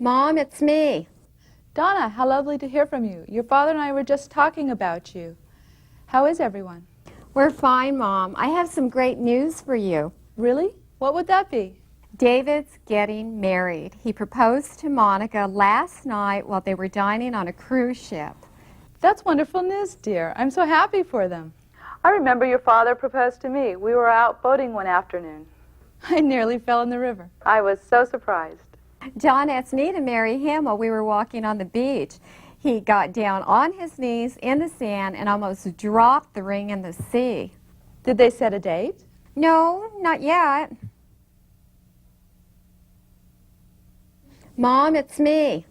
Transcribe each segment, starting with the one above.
Mom, it's me. Donna, how lovely to hear from you. Your father and I were just talking about you. How is everyone? We're fine, Mom. I have some great news for you. Really? What would that be? David's getting married. He proposed to Monica last night while they were dining on a cruise ship. That's wonderful news, dear. I'm so happy for them. I remember your father proposed to me. We were out boating one afternoon. I nearly fell in the river. I was so surprised. John asked me to marry him while we were walking on the beach. He got down on his knees in the sand and almost dropped the ring in the sea. Did they set a date? No, not yet. Mom, it's me.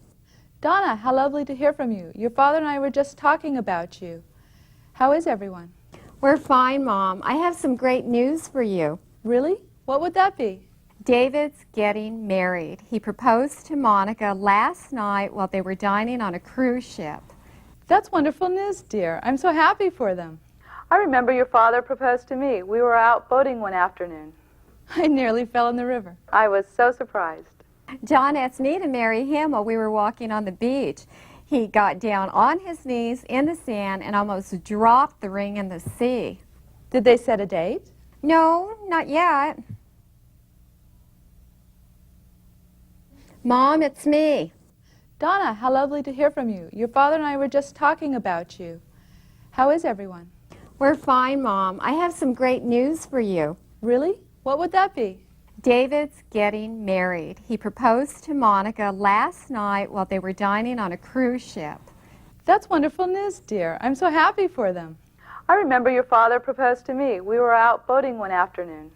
Donna, how lovely to hear from you. Your father and I were just talking about you. How is everyone? We're fine, Mom. I have some great news for you. Really? What would that be? David's getting married. He proposed to Monica last night while they were dining on a cruise ship. That's wonderful news, dear. I'm so happy for them. I remember your father proposed to me. We were out boating one afternoon. I nearly fell in the river. I was so surprised. John asked me to marry him while we were walking on the beach. He got down on his knees in the sand and almost dropped the ring in the sea. Did they set a date? No, not yet. Mom, it's me. Donna, how lovely to hear from you. Your father and I were just talking about you. How is everyone? We're fine, Mom. I have some great news for you. Really? What would that be? David's getting married. He proposed to Monica last night while they were dining on a cruise ship. That's wonderful news, dear. I'm so happy for them. I remember your father proposed to me. We were out boating one afternoon.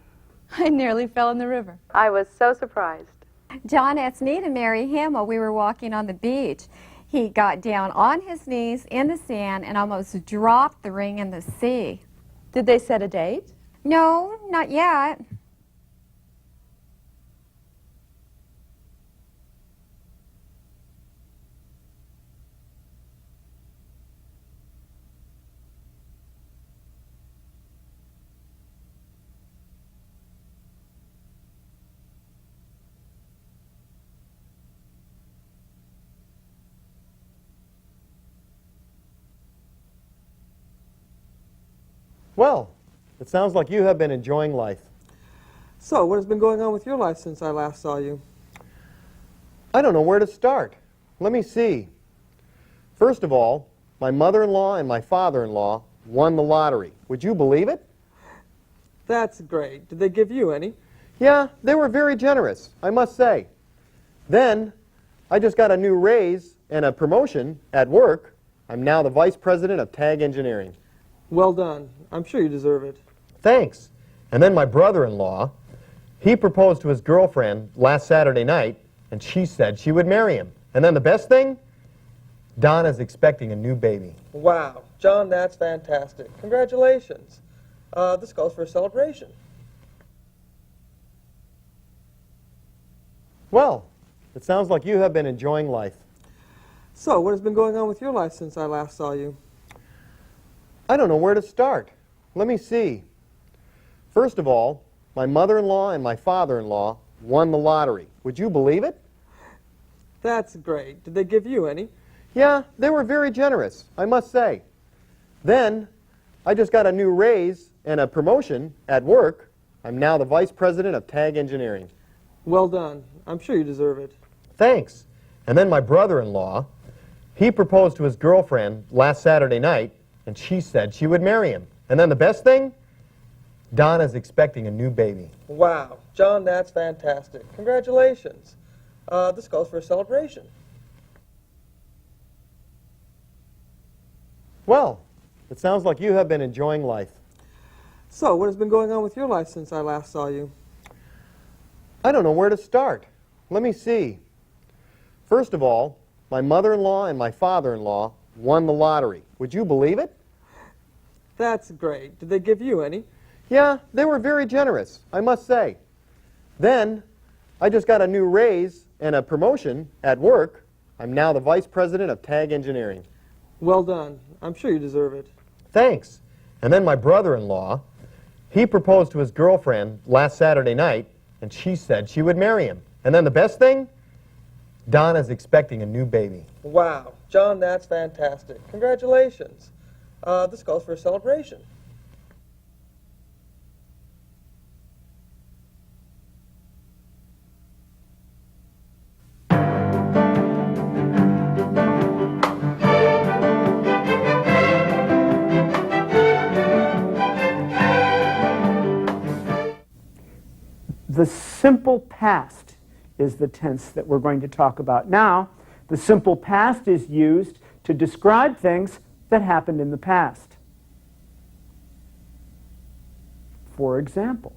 I nearly fell in the river. I was so surprised. John asked me to marry him while we were walking on the beach. He got down on his knees in the sand and almost dropped the ring in the sea. Did they set a date? No, not yet. Well, it sounds like you have been enjoying life. So, what has been going on with your life since I last saw you? I don't know where to start. Let me see. First of all, my mother-in-law and my father-in-law won the lottery. Would you believe it? That's great. Did they give you any? Yeah, they were very generous, I must say. Then, I just got a new raise and a promotion at work. I'm now the vice president of tag engineering. Well done. I'm sure you deserve it. Thanks. And then my brother-in-law, he proposed to his girlfriend last Saturday night, and she said she would marry him. And then the best thing? Donna's expecting a new baby. Wow. John, that's fantastic. Congratulations. This calls for a celebration. Well, it sounds like you have been enjoying life. So, what has been going on with your life since I last saw you? I don't know where to start. Let me see. First of all, my mother-in-law and my father-in-law won the lottery. Would you believe it? That's great. Did they give you any? Yeah, they were very generous, I must say. Then, I just got a new raise and a promotion at work. I'm now the vice president of tag engineering. Well done. I'm sure you deserve it. Thanks. And then my brother-in-law, he proposed to his girlfriend last Saturday night, and she said she would marry him. And then the best thing? Donna's expecting a new baby. Wow. John, that's fantastic. Congratulations. This calls for a celebration. Well, it sounds like you have been enjoying life. So, what has been going on with your life since I last saw you? I don't know where to start. Let me see. First of all, my mother-in-law and my father-in-law won the lottery. Would you believe it? That's great. Did they give you any? Yeah, they were very generous, I must say. Then, I just got a new raise and a promotion at work. I'm now the vice president of tag engineering. Well done. I'm sure you deserve it. Thanks. And then my brother-in-law, he proposed to his girlfriend last Saturday night, and she said she would marry him. And then the best thing? Donna's expecting a new baby. Wow, John, that's fantastic. Congratulations. This calls for a celebration. The simple past is the tense that we're going to talk about now. The simple past is used to describe things that happened in the past. For example,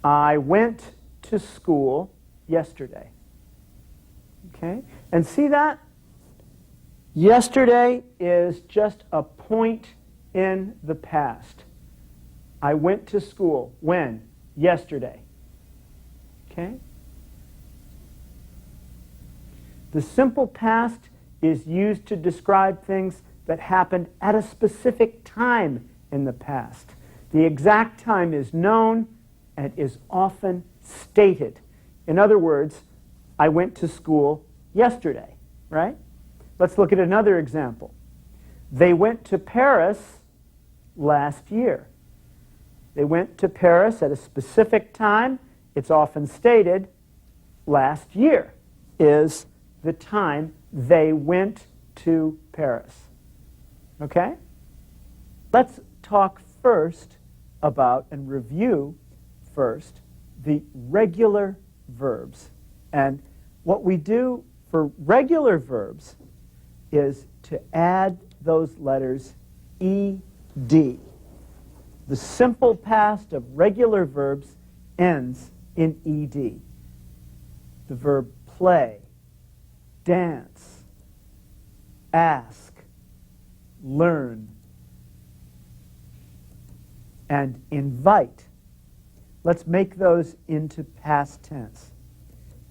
I went to school yesterday. Okay? And see that? Yesterday is just a point in the past. I went to school. When? Yesterday. Okay? The simple past is used to describe things that happened at a specific time in the past. The exact time is known and is often stated. In other words, I went to school yesterday, right? Let's look at another example. They went to Paris last year. They went to Paris at a specific time. It's often stated last year is the time they went to Paris. Okay? Let's talk first about and review first the regular verbs. And what we do for regular verbs is to add those letters ed. The simple past of regular verbs ends in ed. The verb play, dance, ask, learn, and invite. Let's make those into past tense.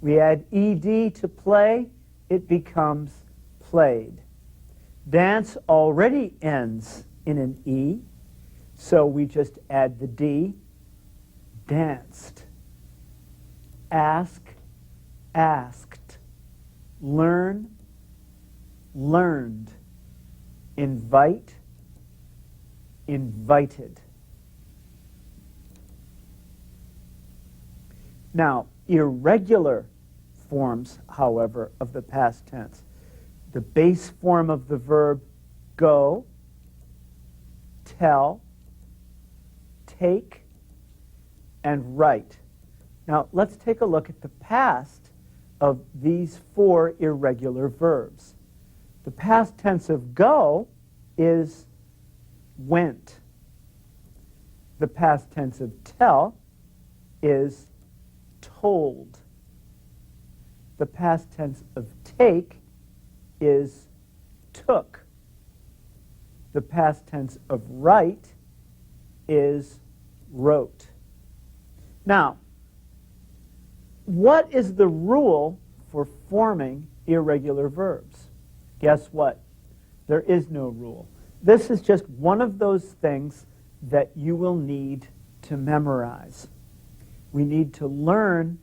We add ed to play, it becomes played. Dance already ends in an e, so we just add the d, danced. Ask, asked. Learn, learned. Invite, invited. Now, irregular forms, however, of the past tense. The base form of the verb go, tell, take, and write. Now, let's take a look at the past of these four irregular verbs. The past tense of go is went. The past tense of tell is told. The past tense of take is took. The past tense of write is wrote. Now, what is the rule for forming irregular verbs? Guess what? There is no rule. This is just one of those things that you will need to memorize. We need to learn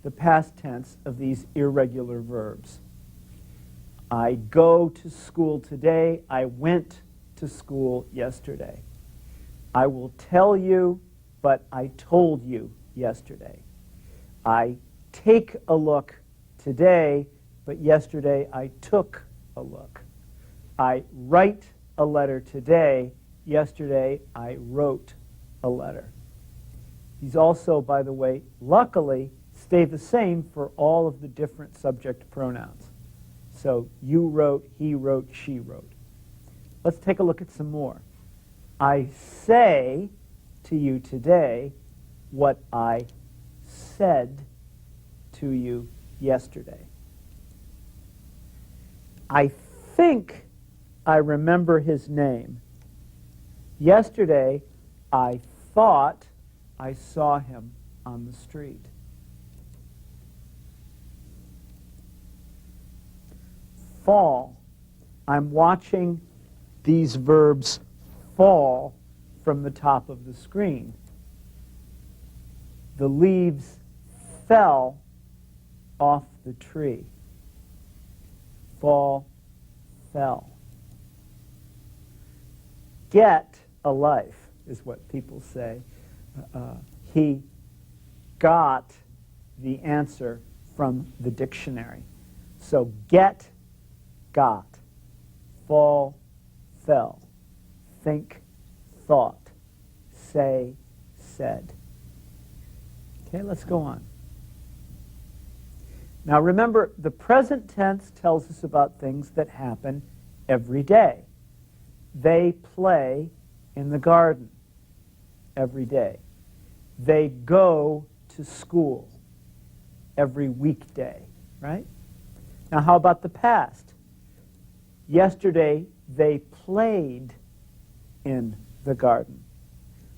the past tense of these irregular verbs. I go to school today. I went to school yesterday. I will tell you, but I told you yesterday. I take a look today, but yesterday I took a look. I write a letter today. Yesterday I wrote a letter. These also, by the way, luckily, stay the same for all of the different subject pronouns. So you wrote, he wrote, she wrote. Let's take a look at some more. I say to you today what I said to you yesterday. I think I remember his name. Yesterday, I thought I saw him on the street. Fall. I'm watching these verbs fall from the top of the screen. The leaves fell off the tree. Fall, fell. Get a life is what people say. He got the answer from the dictionary. So get, got. Fall, fell. Think, thought. Say, said. Okay, let's go on. Now remember, the present tense tells us about things that happen every day. They play in the garden every day. They go to school every weekday, right? Now how about the past? Yesterday they played in the garden.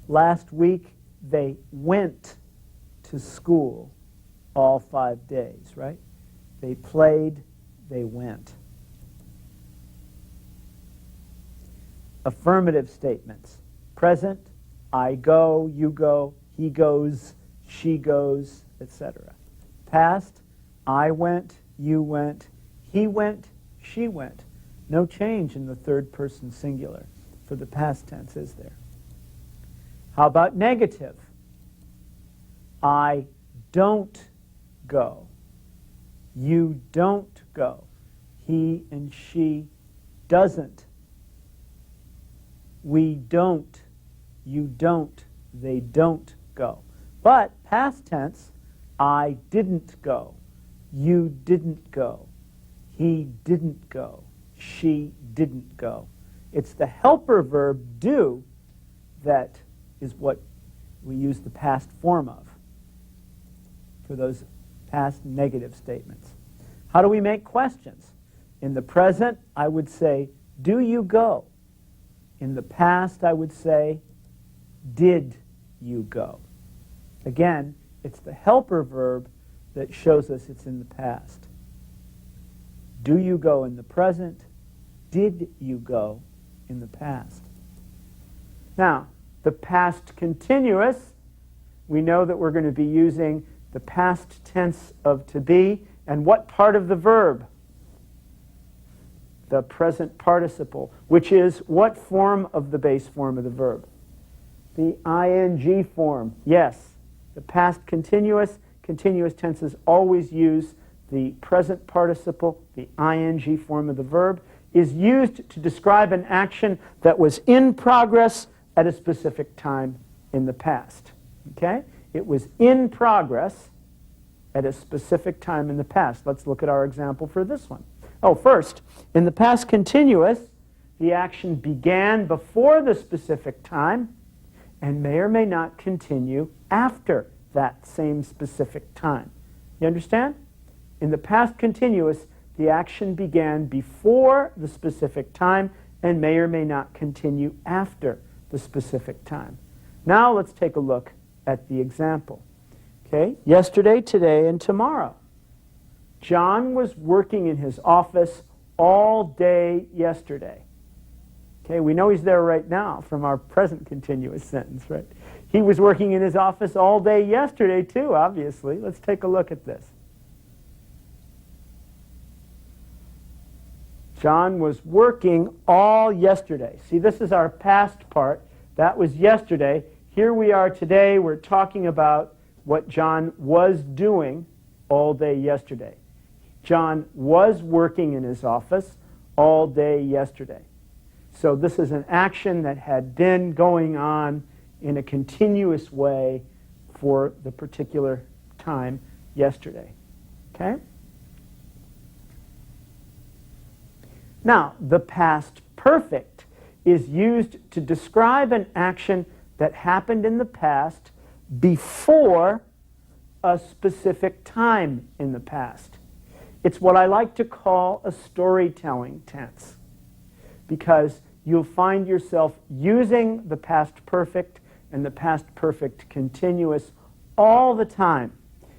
Last week they went to school all 5 days, right? They played, they went. Affirmative statements. Present, I go, you go, he goes, she goes, etc. Past, I went, you went, he went, she went. No change in the third person singular for the past tense, is there? How about negative? I don't go. You don't go. He and she doesn't. We don't. You don't. They don't go. But past tense, I didn't go. You didn't go. He didn't go. She didn't go. It's the helper verb do that is what we use the past form of for those past negative statements. How do we make questions? In the present, I would say, do you go? In the past, I would say, did you go? Again, it's the helper verb that shows us it's in the past. Do you go in the present? Did you go in the past? Now, the past continuous, we know that we're going to be using the past tense of to be, and what part of the verb? The present participle, which is what form of the base form of the verb? The ing form. Yes, the past continuous tenses always use the present participle, the ing form of the verb, is used to describe an action that was in progress at a specific time in the past. Okay? It was in progress at a specific time in the past. Let's look at our example for this one. Oh, first, in the past continuous, the action began before the specific time and may or may not continue after that same specific time. You understand? In the past continuous, the action began before the specific time and may or may not continue after the specific time. Now let's take a look at the example. Okay? Yesterday, today, and tomorrow. John was working in his office all day yesterday. Okay, we know he's there right now from our present continuous sentence, right? He was working in his office all day yesterday too, obviously. Let's take a look at this. John was working all yesterday. See, this is our past part. That was yesterday. Here we are today. We're talking about what John was doing all day yesterday. John was working in his office all day yesterday. So this is an action that had been going on in a continuous way for the particular time yesterday. Okay? Now, the past perfect is used to describe an action that happened in the past before a specific time in the past. It's what I like to call a storytelling tense, because you'll find yourself using the past perfect and the past perfect continuous all the time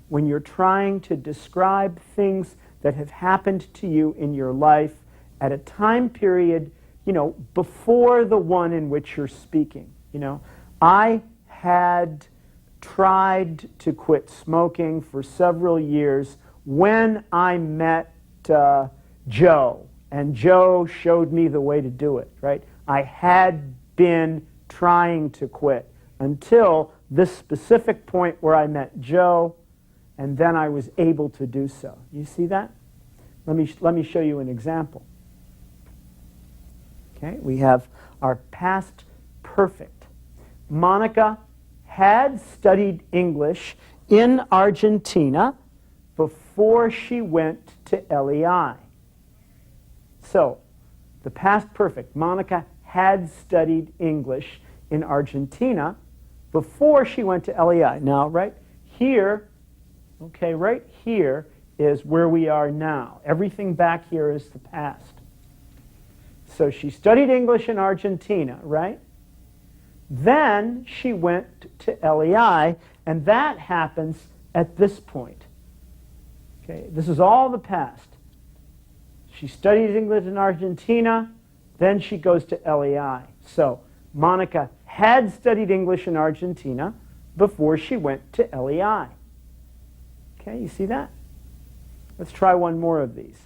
when you're trying to describe things that have happened to you in your life at a time period, before the one in which you're speaking. I had tried to quit smoking for several years when I met Joe, and Joe showed me the way to do it, right? I had been trying to quit until this specific point where I met Joe, and then I was able to do so. You see that? Let me show you an example. Okay, we have our past perfect. Monica had studied English in Argentina before she went to LEI. So, the past perfect. Monica had studied English in Argentina before she went to LEI. Now, right here, okay, right here is where we are now. Everything back here is the past. So she studied English in Argentina, right? Then she went to LEI, and that happens at this point. Okay, this is all the past. She studies English in Argentina, then she goes to LEI. So Monica had studied English in Argentina before she went to LEI. Okay, you see that? Let's try one more of these,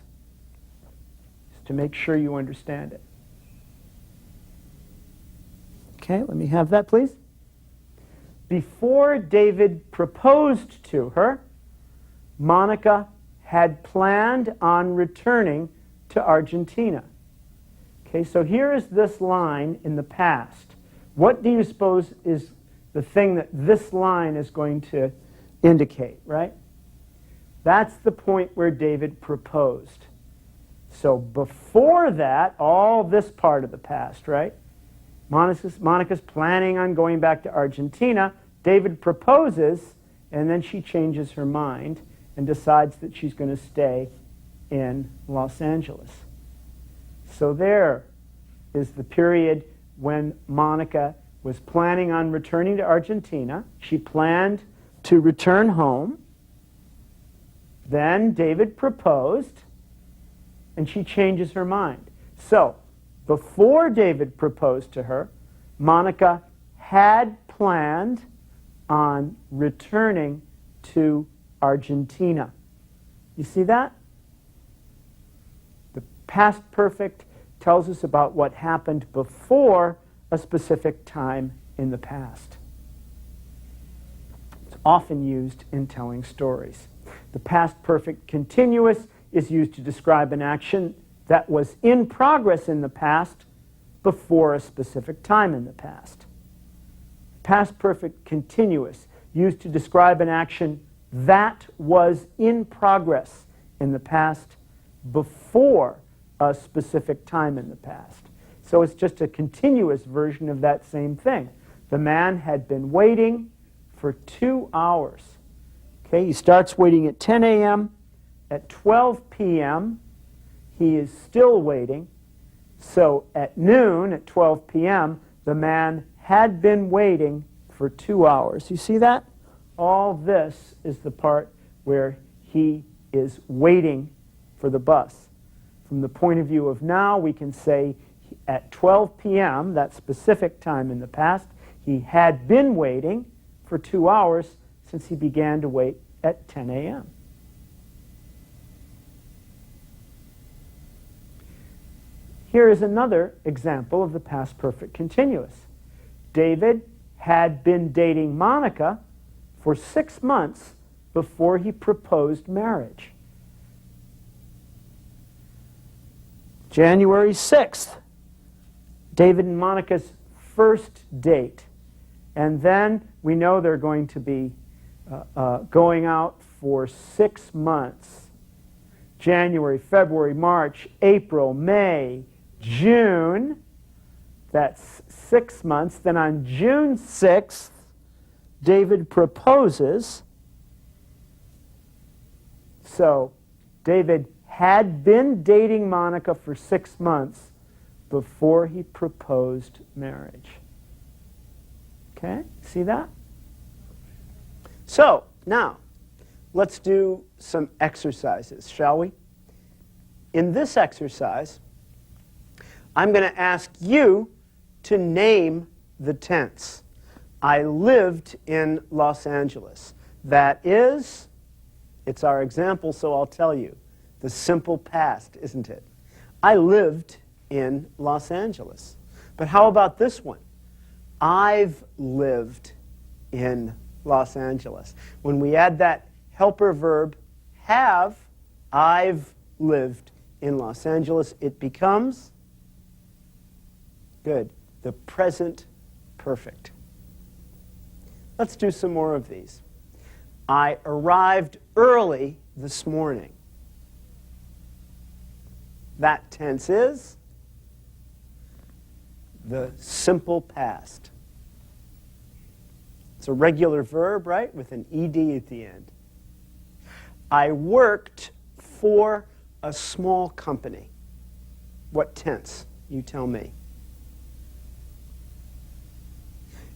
just to make sure you understand it. Okay, let me have that, please. Before David proposed to her, Monica had planned on returning to Argentina. Okay, so here is this line in the past. What do you suppose is the thing that this line is going to indicate, right? That's the point where David proposed. So before that, all this part of the past, right? Monica's planning on going back to Argentina. David proposes, and then she changes her mind and decides that she's going to stay in Los Angeles. So there is the period when Monica was planning on returning to Argentina. She planned to return home. Then David proposed, and she changes her mind. So, before David proposed to her, Monica had planned on returning to Argentina. You see that? The past perfect tells us about what happened before a specific time in the past. It's often used in telling stories. The past perfect continuous is used to describe an action that was in progress in the past before a specific time in the past. Past perfect continuous, used to describe an action that was in progress in the past before a specific time in the past. So it's just a continuous version of that same thing. The man had been waiting for 2 hours. Okay, he starts waiting at 10 a.m. At 12 p.m., he is still waiting. So at noon, at 12 p.m., the man had been waiting for 2 hours. You see that? All this is the part where he is waiting for the bus. From the point of view of now, we can say at 12 p.m., that specific time in the past, he had been waiting for 2 hours since he began to wait at 10 a.m. Here is another example of the past perfect continuous. David had been dating Monica for 6 months before he proposed marriage. January 6th, David and Monica's first date. And then we know they're going to be going out for 6 months. January, February, March, April, May, June. That's 6 months. Then on June 6th, David proposes. So David had been dating Monica for 6 months before he proposed marriage. Okay, see that? So, now, let's do some exercises, shall we? In this exercise, I'm going to ask you to name the tense. I lived in Los Angeles. That is It's our example, so I'll tell you. The simple past, isn't it? I lived in Los Angeles. But how about this one? I've lived in Los Angeles. When we add that helper verb, have, I've lived in Los Angeles, it becomes, good, the present perfect. Let's do some more of these. I arrived early this morning. That tense is the simple past. It's a regular verb, right, with an ed at the end. I worked for a small company. What tense? You tell me.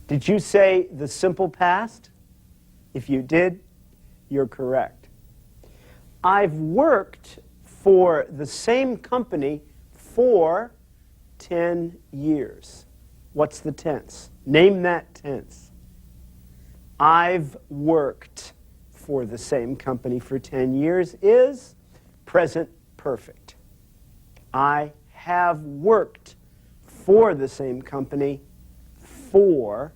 Did you say the simple past? If you did, you're correct. I've worked for the same company for 10 years. What's the tense? Name that tense. I've worked for the same company for 10 years is present perfect. I have worked for the same company for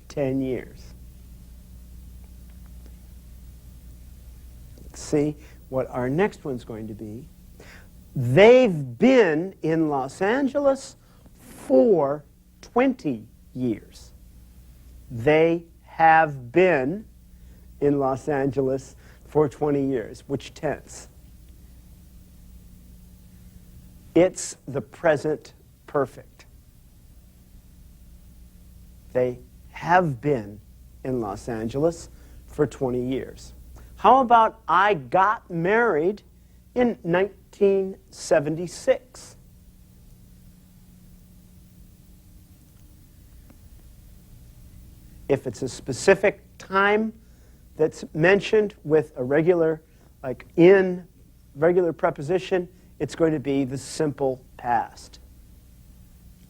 10 years. Let's see what our next one's going to be. They've been in Los Angeles for 20 years. They have been in Los Angeles for 20 years. Which tense? It's the present perfect. They have been in Los Angeles for 20 years. How about I got married in 1976? If it's a specific time that's mentioned with a regular, like in, regular preposition, it's going to be the simple past.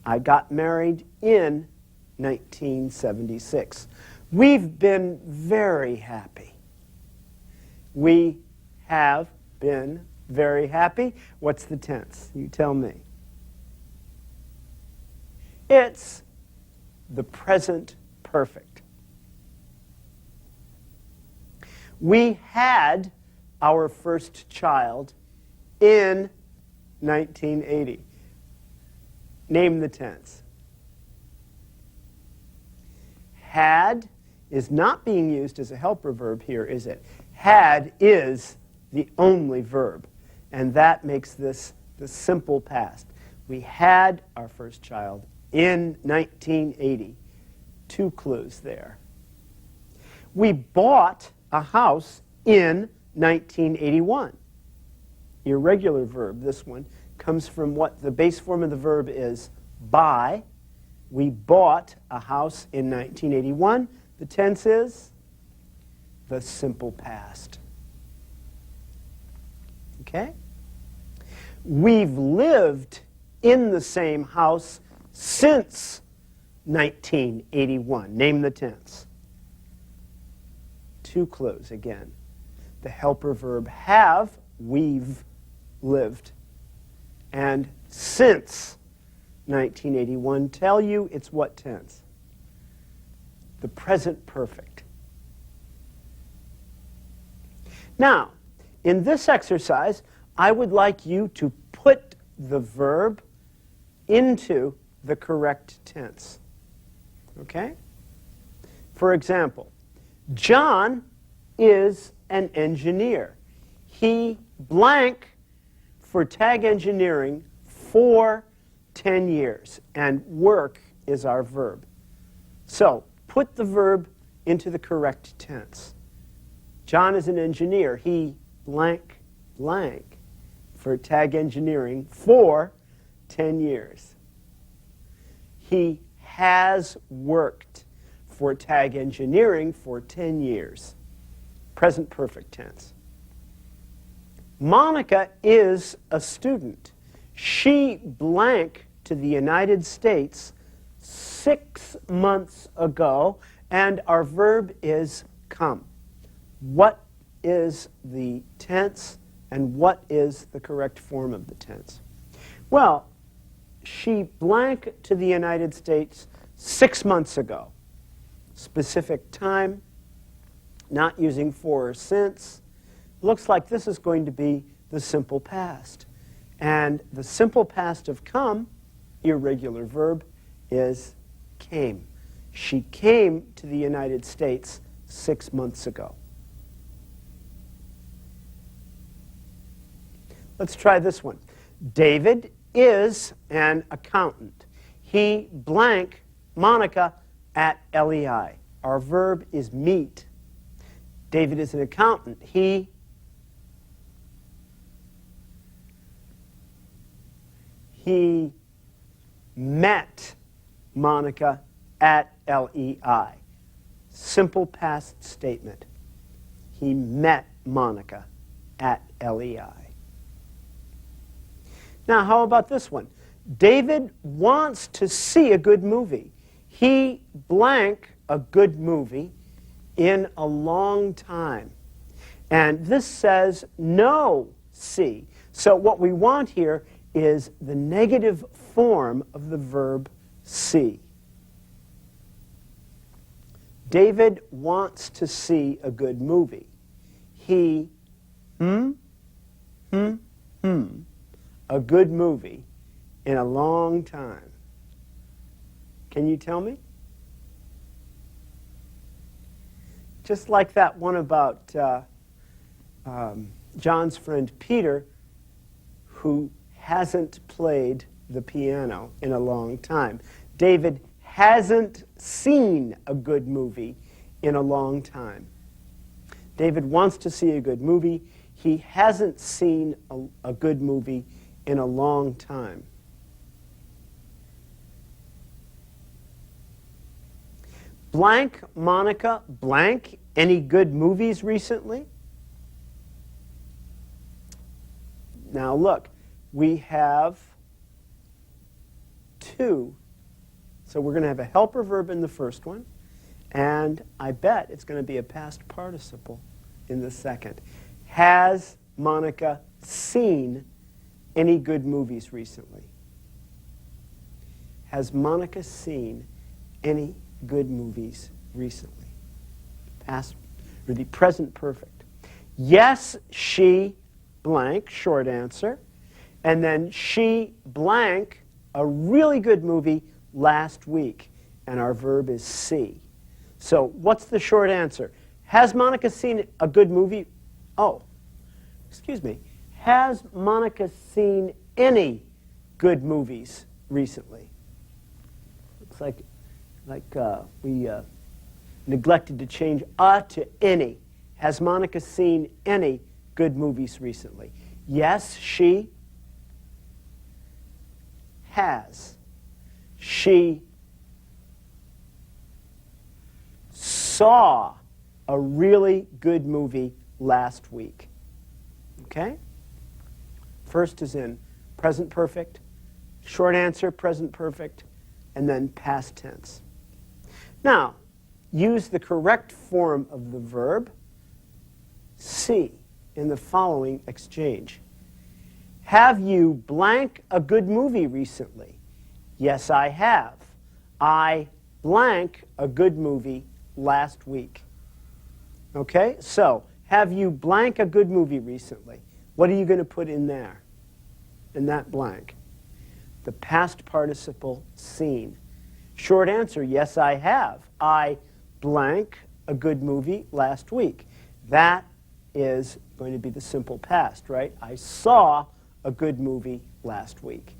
I got married in 1976. We've been very happy. We have been very happy. What's the tense? You tell me. It's the present perfect. We had our first child in 1980. Name the tense. Had is not being used as a helper verb here, is it? Had is the only verb, and that makes this the simple past. We had our first child in 1980. Two clues there. We bought a house in 1981. Irregular verb, this one, comes from what the base form of the verb is, buy. We bought a house in 1981. The tense is the simple past. Okay? We've lived in the same house since 1981. Name the tense. Two clues again. The helper verb have, we've lived. And since 1981 tell you it's what tense? The present perfect. Now, in this exercise, I would like you to put the verb into the correct tense. Okay? For example, John is an engineer. He blank for tag engineering for 10 years, and work is our verb. So, put the verb into the correct tense. John is an engineer. He blank blank for tag engineering for 10 years. He has worked for tag engineering for 10 years. Present perfect tense. Monica is a student. She blank to the United States 6 months ago, and our verb is come. What is the tense and what is the correct form of the tense? Well, she blank to the United States 6 months ago. Specific time, not using for or since. Looks like this is going to be the simple past. And the simple past of come, irregular verb, is came. She came to the United States 6 months ago. Let's try this one. David is an accountant. He blank Monica at LEI. Our verb is meet. David is an accountant. He met Monica at LEI. Simple past statement. He met Monica at LEI. Now, how about this one? David wants to see a good movie. He blank a good movie in a long time. And this says no see. So what we want here is the negative form of the verb see. David wants to see a good movie. He, a good movie in a long time. Can you tell me? Just like that one about John's friend Peter, who hasn't played the piano in a long time. David hasn't seen a good movie in a long time. David wants to see a good movie. He hasn't seen a good movie in a long time. Blank, Monica, blank, any good movies recently? Now look, we have two. So we're going to have a helper verb in the first one, and I bet it's going to be a past participle in the second. Has Monica seen any good movies recently? Has Monica seen any good movies recently? Past, or the present perfect. Yes, she blank, short answer. And then she blank a really good movie last week. And our verb is see. So what's the short answer? Has Monica seen a good movie? Oh, excuse me. Has Monica seen any good movies recently? Looks like we neglected to change to any. Has Monica seen any good movies recently? Yes, she has. She saw a really good movie last week. Okay? First is in present perfect, short answer, present perfect, and then past tense. Now, use the correct form of the verb see in the following exchange. Have you blank a good movie recently? Yes, I have. I blank a good movie last week. Okay, so have you blank a good movie recently? What are you going to put in there, in that blank? The past participle seen. Short answer, yes, I have. I blank a good movie last week. That is going to be the simple past, right? I saw a good movie last week.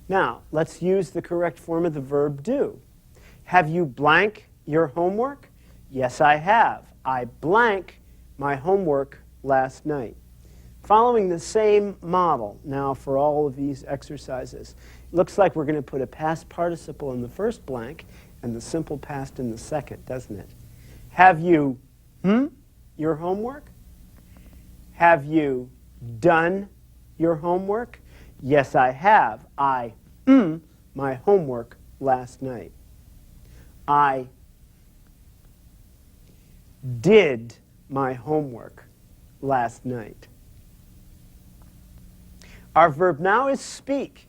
Now, let's use the correct form of the verb do. Have you blank your homework? Yes, I have. I blank my homework last night. Following the same model now for all of these exercises. It looks like we're going to put a past participle in the first blank and the simple past in the second, doesn't it? Have you your homework? Have you done your homework? Yes, I have. I my homework last night. I did my homework last night. Our verb now is speak.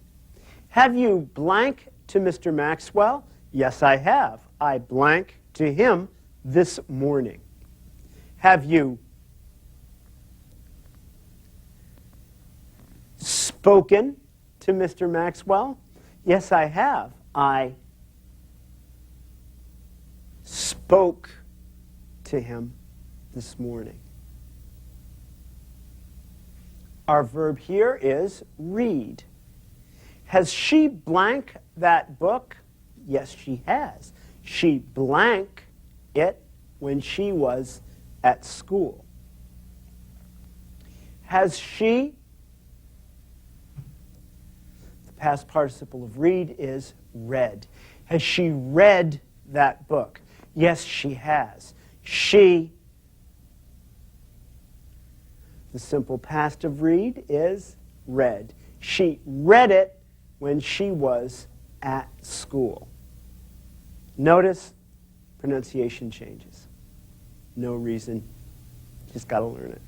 Have you blank to Mr. Maxwell? Yes, I have. I blank to him this morning. Have you spoken to Mr. Maxwell? Yes, I have. I spoke to him this morning. Our verb here is read. Has she blank that book? Yes, she has. She blank it when she was at school. Has she, the past participle of read is read. Has she read that book? Yes, she has. She, the simple past of read is read. She read it when she was at school. Notice pronunciation changes. No reason, just got to learn it.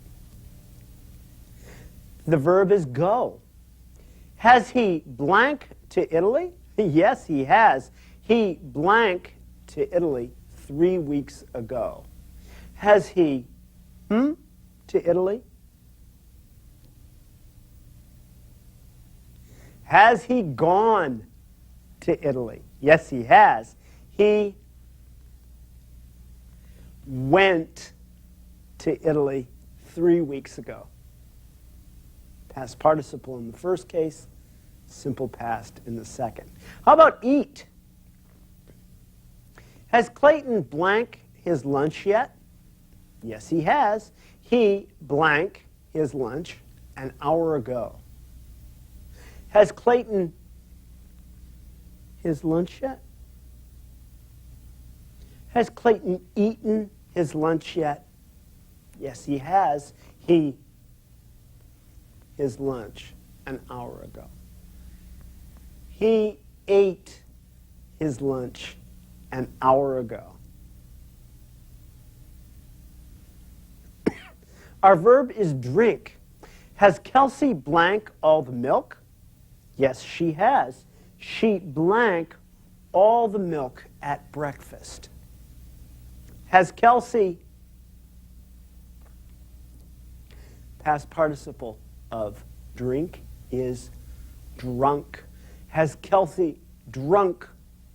The verb is go. Has he blank to Italy? Yes, he has. He blank to Italy 3 weeks ago. Has he to Italy? Has he gone to Italy? Yes, he has. He went to Italy 3 weeks ago. Past participle in the first case, simple past in the second. How about eat? Has Clayton blank his lunch yet? Yes, he has. He blank his lunch an hour ago. Has Clayton his lunch yet? Has Clayton eaten his lunch yet? Yes, he has. He his lunch an hour ago. He ate his lunch an hour ago. Our verb is drink. Has Kelsey blank all the milk? Yes, she has. She blank all the milk at breakfast. Has Kelsey, past participle of drink is drunk. Has Kelsey drunk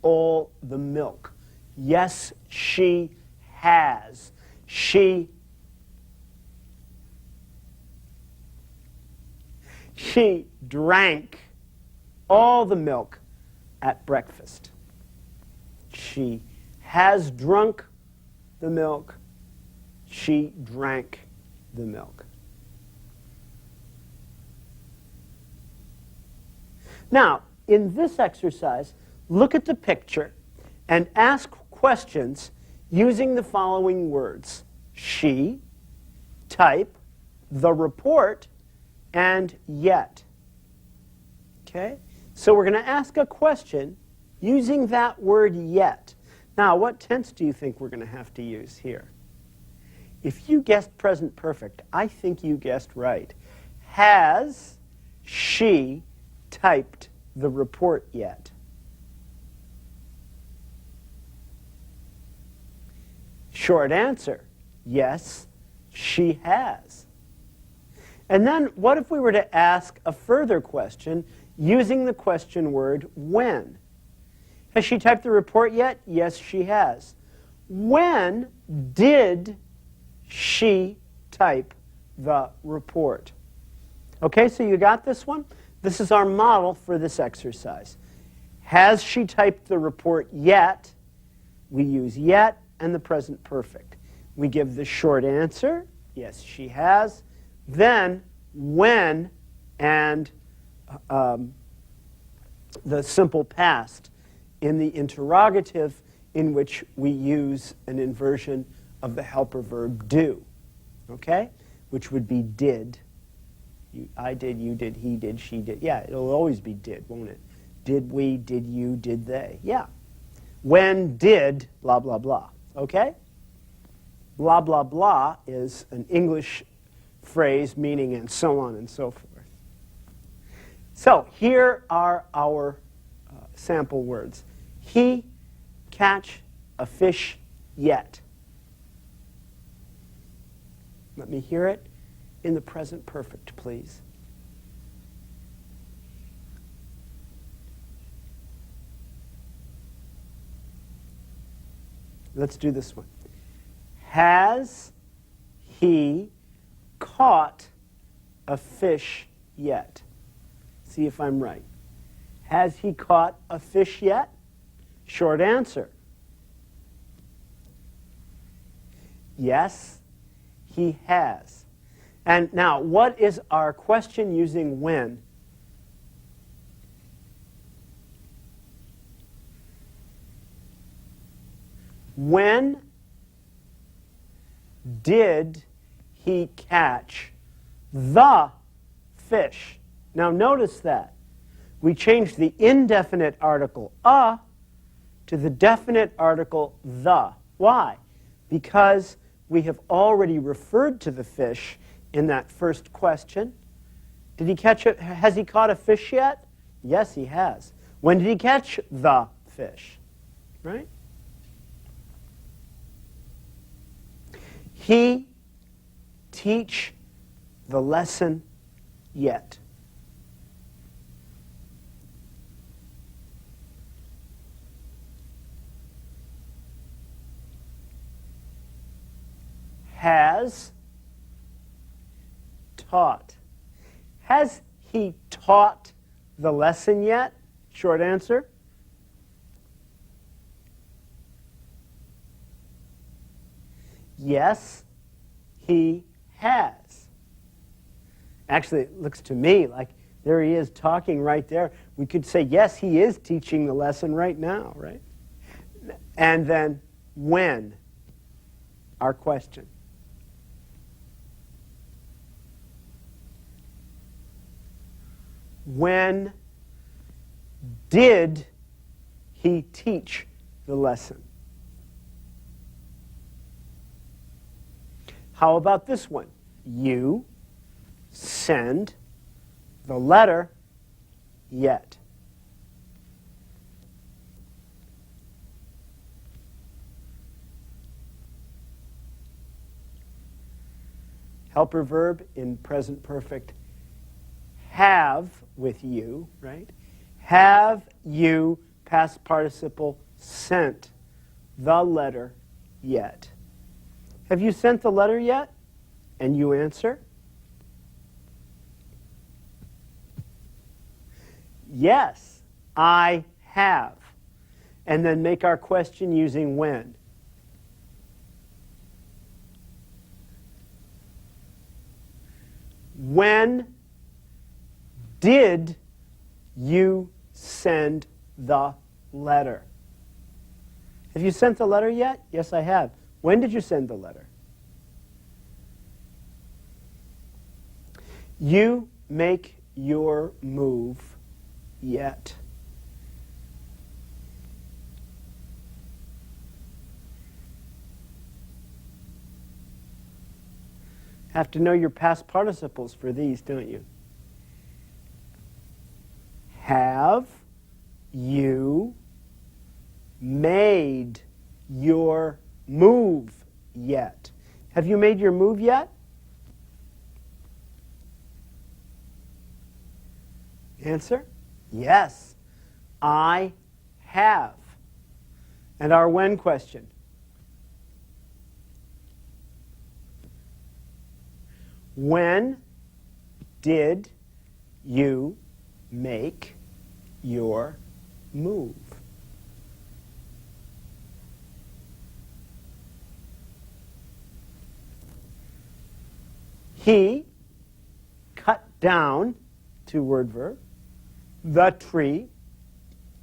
all the milk? Yes, she has. She drank all the milk at breakfast. She has drunk the milk. She drank the milk. Now, in this exercise, look at the picture and ask questions using the following words: she, type, the report, and yet. Okay? So we're going to ask a question using that word yet. Now, what tense do you think we're going to have to use here? If you guessed present perfect, I think you guessed right. Has she typed the report yet? Short answer, yes, she has. And then what if we were to ask a further question using the question word when? Has she typed the report yet? Yes, she has. When did she type the report? Okay, so you got this one? This is our model for this exercise. Has she typed the report yet? We use yet and the present perfect. We give the short answer, yes, she has. Then when and the simple past in the interrogative, in which we use an inversion of the helper verb do, okay? Which would be did. I did, you did, he did, she did. Yeah, it'll always be did, won't it? Did we, did you, did they? Yeah. When did, blah, blah, blah. Okay? Blah, blah, blah is an English phrase meaning and so on and so forth. So here are our sample words. He catch a fish yet. Let me hear it in the present perfect, please. Let's do this one. Has he caught a fish yet? See if I'm right. Has he caught a fish yet? Short answer. Yes, he has. And now, what is our question using when? When did he catch the fish? Now notice that. We changed the indefinite article a to the definite article the. Why? Because we have already referred to the fish in that first question. Did he catch it? Has he caught a fish yet? Yes, he has. When did he catch the fish? Right? He teach the lesson yet. Has taught. Has he taught the lesson yet? Short answer. Yes, he has. Actually, it looks to me like there he is talking right there. We could say, yes, he is teaching the lesson right now, right? And then, when? Our question. When did he teach the lesson? How about this one? You send the letter yet. Helper verb in present perfect. Have with you, right? Have you, past participle, sent the letter yet? Have you sent the letter yet? And you answer, yes, I have. And then make our question using when. When did you send the letter? Have you sent the letter yet? Yes, I have. When did you send the letter? You make your move yet. Have to know your past participles for these, don't you? Have you made your move yet? Have you made your move yet? Answer, yes, I have. And our when question. When did you make your move? He cut down, two-word verb, the tree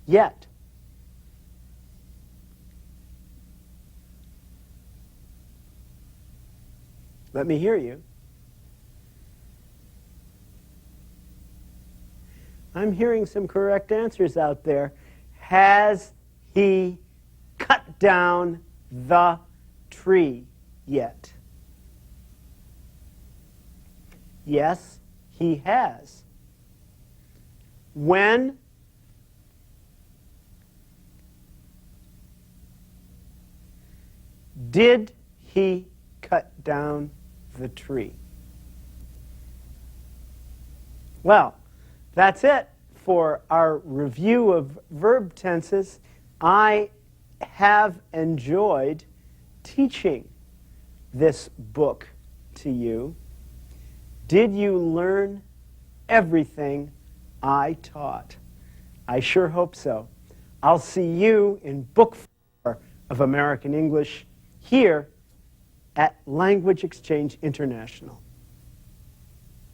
yet. Let me hear you. I'm hearing some correct answers out there. Has he cut down the tree yet. Yes, he has. When? Did he cut down the tree? Well, that's it for our review of verb tenses. I have enjoyed teaching this book to you. Did you learn everything I taught? I sure hope so. I'll see you in Book 4 of American English here at Language Exchange International.